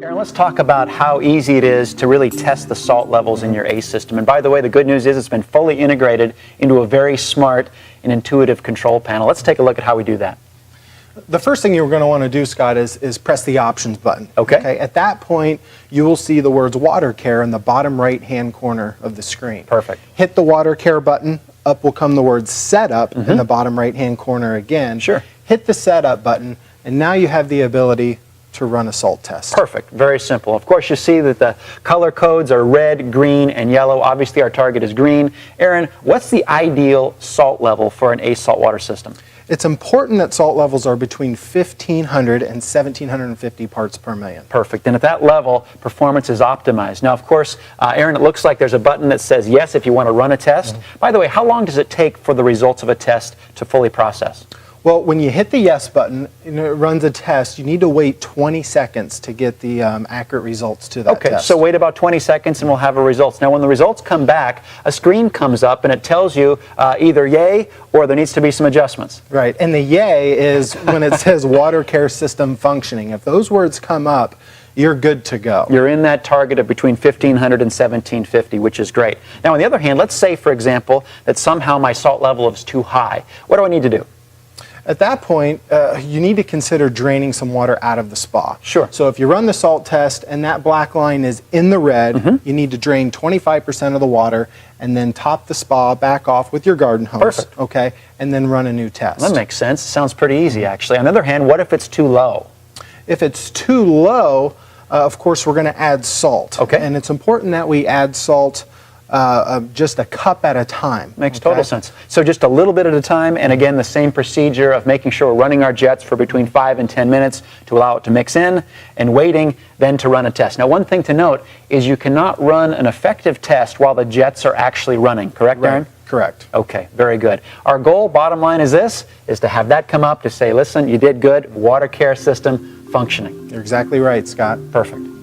Aaron, let's talk about how easy it is to really test the salt levels in your ACE system. And by the way, the good news is it's been fully integrated into a very smart and intuitive control panel. Let's take a look at how we do that. The first thing you're going to want to do, Scott, is press the options button. Okay. At that point, you will see the words Water Care in the bottom right-hand corner of the screen. Perfect. Hit the Water Care button. Up will come the word Setup in the bottom right-hand corner again. Sure. Hit the Setup button, and now you have the ability to run a salt test. Perfect. Very simple. Of course, you see that the color codes are red, green, and yellow. Obviously, our target is green. Aaron, what's the ideal salt level for an ACE saltwater system? It's important that salt levels are between 1,500 and 1,750 parts per million. Perfect. And at that level, performance is optimized. Now, of course, Aaron, it looks like there's a button that says yes if you want to run a test. By the way, how long does it take for the results of a test to fully process? Well, when you hit the yes button and it runs a test, you need to wait 20 seconds to get the accurate results to that test. Okay, so wait about 20 seconds and we'll have our results. Now, when the results come back, a screen comes up and it tells you either yay or there needs to be some adjustments. Right, and the yay is when it says Water Care System functioning. If those words come up, you're good to go. You're in that target of between 1,500 and 1,750, which is great. Now, on the other hand, let's say, for example, that somehow my salt level is too high. What do I need to do? At that point, you need to consider draining some water out of the spa. Sure. So if you run the salt test and that black line is in the red, you need to drain 25% of the water and then top the spa, back off with your garden hose. Perfect. Okay, and then run a new test. That makes sense. Sounds pretty easy, actually. On the other hand, what if it's too low? If it's too low, of course, we're going to add salt. Okay. And it's important that we add salt just a cup at a time. Makes total sense. So just a little bit at a time, and again, the same procedure of making sure we're running our jets for between 5 and 10 minutes to allow it to mix in, and waiting then to run a test. Now, one thing to note is you cannot run an effective test while the jets are actually running, correct, Aaron? Correct. Okay, very good. Our goal, bottom line is this, is to have that come up to say, listen, you did good, Water Care System functioning. You're exactly right, Scott. Perfect.